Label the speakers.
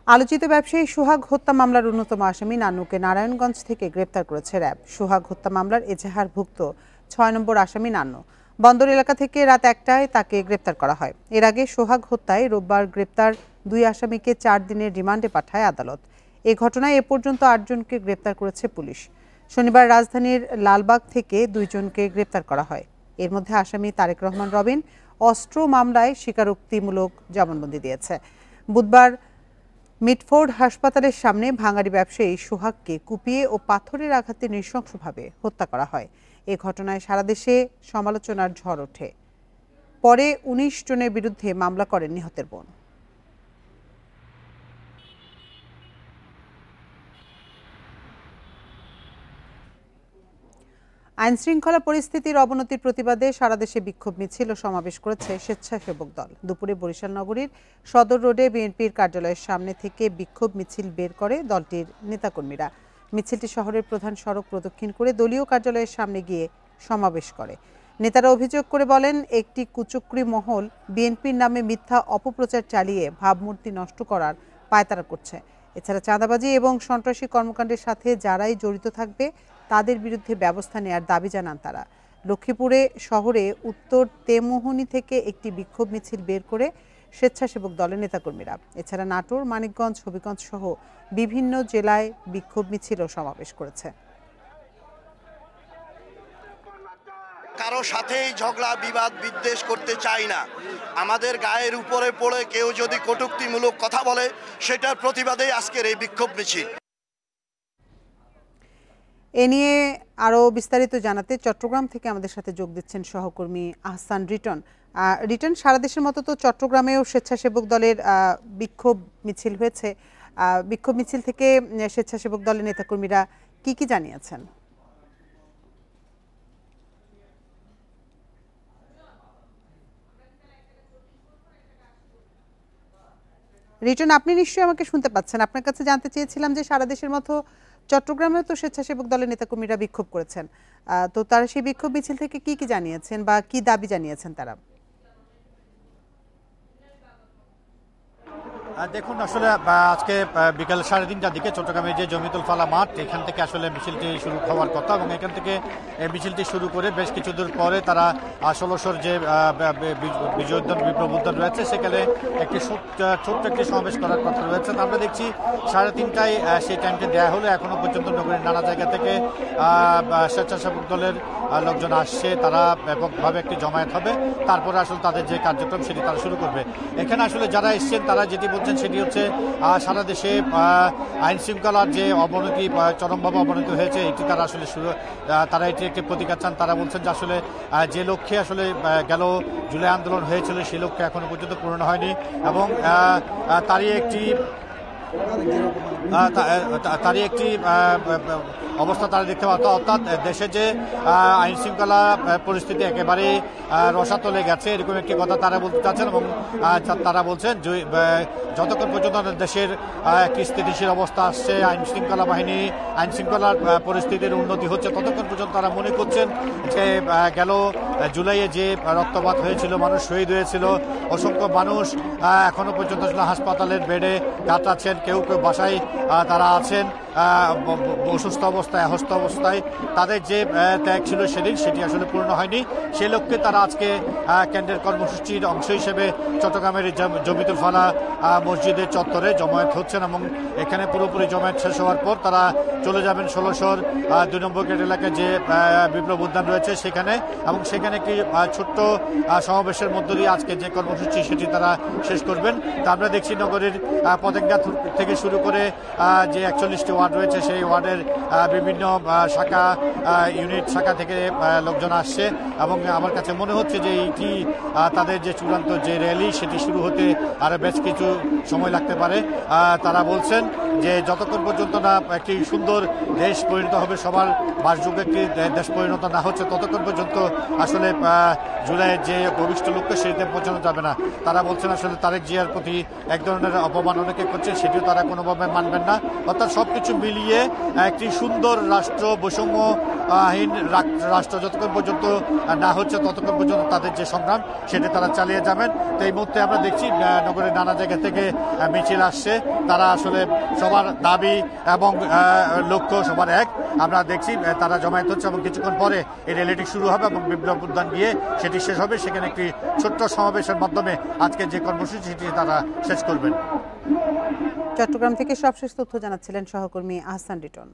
Speaker 1: আলোচিত ব্যবসায়ী সোহাগ হত্যা মামলার অন্যতম আসামি নান্নুকে নারায়ণগঞ্জ থেকে গ্রেপ্তার করেছে র্যাব। সোহাগ হত্যা মামলার এজাহারভুক্ত ৬ নম্বর আসামি নান্নু। বন্দর এলাকা থেকে রাত ১টায় তাকে গ্রেপ্তার করা হয়। এর আগে সোহাগ হত্যায় রোববার গ্রেপ্তার ২ আসামিকে ৪ দিনের রিমান্ডে পাঠায় আদালত। এ ঘটনায় এ পর্যন্ত ৮ জনকে গ্রেপ্তার করেছে পুলিশ। শনিবার রাজধানীর লালবাগ থেকে ২ জনকে গ্রেপ্তার করা হয়। এর মধ্যে আসামি তারেক রহমান রবিন অস্ত্র মামলায় স্বীকারোক্তিমূলক জবানবন্দি দিয়েছে। বুধবার মিটফোর্ড হাসপাতালের সামনে ভাঙাড়ি ব্যবসায়ী সোহাগকে কুপিয়ে ও পাথরের আঘাতে নৃশংসভাবে হত্যা করা হয়। এ ঘটনায় সারা দেশে সমালোচনার ঝড় ওঠে। পরে ১৯ জনের বিরুদ্ধে মামলা করেন নিহতের বোন। আইনশৃঙ্খলা পরিস্থিতির অবনতির প্রতিবাদে সারা দেশে বিক্ষোভ মিছিল ও সমাবেশ করেছে স্বেচ্ছাসেবক দল। দুপুরে বরিশাল নগরীর সদর রোডে বিএনপির কার্যালয়ের সামনে থেকে বিক্ষোভ মিছিল বের করে দলটির নেতাকর্মীরা। মিছিলটি শহরের প্রধান সড়ক প্রদক্ষিণ করে দলীয় কার্যালয়ের সামনে গিয়ে সমাবেশ করে। নেতারা অভিযোগ করে বলেন, একটি কুচক্রী মহল বিএনপির নামে মিথ্যা অপপ্রচার চালিয়ে ভাবমূর্তি নষ্ট করার পায়তারা করছে। এছাড়া চাঁদাবাজি এবং সন্ত্রাসী কর্মকাণ্ডের সাথে যারাই জড়িত থাকবে তাদের বিরুদ্ধে ব্যবস্থা নেওয়ার দাবি জানান তারা। লক্ষ্মীপুরে শহরে উত্তর তেমোহনী থেকে একটি বিক্ষোভ মিছিল বের করে স্বেচ্ছাসেবক দলের নেতাকর্মীরা। এছাড়া নাটোর, মানিকগঞ্জ, হবিগঞ্জ সহ বিভিন্ন জেলায় বিক্ষোভ মিছিল ও সমাবেশ করেছে।
Speaker 2: কারো সাথেই ঝগড়া বিবাদ বিদ্বেষ করতে চাই না। আমাদের গায়ের উপরে পড়ে কেউ যদি কটূক্তিমূলক কথা বলে সেটার প্রতিবাদেই আজকের এই বিক্ষোভ মিছিল।
Speaker 1: এ নিয়ে আরও বিস্তারিত জানাতে চট্টগ্রাম থেকে আমাদের সাথে যোগ দিচ্ছেন সহকর্মী আহসান রিটন। রিটন, সারা দেশের মতো তো চট্টগ্রামেও স্বেচ্ছাসেবক দলের বিক্ষোভ মিছিল হয়েছে। বিক্ষোভ মিছিল থেকে স্বেচ্ছাসেবক দলের নেতাকর্মীরা কি জানিয়েছেন? রিটন, আপনি নিশ্চয়ই আমাকে শুনতে পাচ্ছেন। আপনার কাছে জানতে চেয়েছিলাম যে সারা দেশের মতো চট্টগ্রামেও তো স্বেচ্ছাসেবক দলের নেতাকর্মীরা বিক্ষোভ করেছেন, তো তারা সেই বিক্ষোভ মিছিল থেকে কি জানিয়েছেন বা কি দাবি জানিয়েছেন তারা?
Speaker 3: দেখুন, আসলে আজকে বিকাল 3:30টার দিকে চট্টগ্রামের যে জমিতুল ফালা মাঠ, এখান থেকে আসলে মিছিলটি শুরু হওয়ার কথা এবং এখান থেকে মিছিলটি শুরু করে বেশ কিছু দূর পরে তারা ১৬০০ যে বিজয় উদ্যান, বিপ্লব উদ্যান রয়েছে সেখানে একটি ছোট্ট একটি সমাবেশ করার কথা রয়েছে। আমরা দেখছি 3:30টায় সেই টাইমটি দেওয়া হলো। এখনও পর্যন্ত নগরীর নানা জায়গা থেকে স্বেচ্ছাসেবক দলের লোকজন আসছে, তারা ব্যাপকভাবে একটি জমায়েত হবে, তারপরে আসলে তাদের যে কার্যক্রম সেটি তারা শুরু করবে। এখানে আসলে যারা এসছেন তারা যেটি বলছেন সেটি হচ্ছে সারা দেশে আইন শৃঙ্খলার যে অবনতি, চরমভাবে অবনতি হয়েছে, এটি তারা আসলে তারা এটি একটি প্রতিকার চান। তারা বলছেন যে আসলে যে লক্ষ্যে আসলে গেল জুলাই আন্দোলন হয়েছিল সেই লক্ষ্যে এখনো পর্যন্ত পূরণ হয়নি এবং তারই একটি অবস্থা তারা দেখতে পাচ্ছ। অর্থাৎ দেশে যে আইন শৃঙ্খলা পরিস্থিতি একেবারে রসাতলে গেছে, এরকম একটি কথা তারা বলতে চাচ্ছেন এবং তারা বলছেন যতক্ষণ পর্যন্ত দেশের একটি স্থিতিশীল অবস্থা আসছে, আইন শৃঙ্খলার পরিস্থিতির উন্নতি হচ্ছে, ততক্ষণ পর্যন্ত তারা মনে করছেন যে গেল জুলাইয়ে যে রক্তপাত হয়েছিল, মানুষ শহীদ হয়েছিল, অসংখ্য মানুষ এখনো পর্যন্ত হাসপাতালের বেডে কাটাচ্ছেন, কেউ বাসায় তারা আছেন অসুস্থ অবস্থায়, অসুস্থ অবস্থায়। তাদের যে ত্যাগ ছিল সেদিন, সেটি আসলে পূর্ণ হয়নি। সে লক্ষ্যে তারা আজকে কেন্দ্রের কর্মসূচির অংশ হিসেবে চট্টগ্রামের জমিতুল ফালা মসজিদের চত্বরে জমায়েত হচ্ছেন এবং এখানে পুরোপুরি জমায়েত শেষ হওয়ার পর তারা চলে যাবেন ১৬০০ ২ নম্বর গেট এলাকায় যে বিপ্লব উদ্যান রয়েছে সেখানে, এবং সেখানে একটি ছোট্ট সমাবেশের মধ্য দিয়ে আজকে যে কর্মসূচি সেটি তারা শেষ করবেন। তা আমরা দেখছি নগরীর পতেঙ্গা থেকে শুরু করে যে ৪১টি ওয়ার্ড রয়েছে সেই ওয়ার্ডের বিভিন্ন ইউনিট শাখা থেকে লোকজন আসছে এবং আমার কাছে মনে হচ্ছে যে এইটি তাদের যে চূড়ান্ত যে র্যালি সেটি শুরু হতে আরও বেশ কিছু সময় লাগতে পারে। তারা বলছেন যে যতক্ষণ পর্যন্ত না একটি সুন্দর দেশ পরিণত হবে, সবার বাসযোগ্য একটি দেশ পরিণত না হচ্ছে, ততক্ষণ পর্যন্ত আসলে জুলাইয়ের যে ভবিষ্যৎ লক্ষ্য সেটিতে পৌঁছানো যাবে না। তারা বলছেন আসলে তারেক জিয়ার প্রতি এক ধরনের অপমান অনেকে করছে, সেটিও তারা কোনোভাবে মানবেন না। অর্থাৎ সবকিছু মিলিয়ে একটি সুন্দর রাষ্ট্র, বৈষম্যহীন রাষ্ট্র যতক্ষণ পর্যন্ত না হচ্ছে ততক্ষণ পর্যন্ত তাদের যে সংগ্রাম সেটি তারা চালিয়ে যাবেন। তো এই মুহূর্তে আমরা দেখছি নগরের নানা জায়গা থেকে মিছিল আসছে। তারা আসলে সবার দাবি এবং লক্ষ্য সবার এক। আমরা দেখছি তারা জমায়েত হচ্ছে এবং কিছুক্ষণ পরে এই র্যালিটি শুরু হবে এবং বিপ্লব উদ্যান গিয়ে সেটি শেষ হবে। সেখানে একটি ছোট্ট সমাবেশের মাধ্যমে আজকে যে কর্মসূচি সেটি তারা শেষ করবেন।
Speaker 1: চট্টগ্রাম থেকে সবশেষ তথ্য জানাচ্ছিলেন সহকর্মী আহসান রিটন।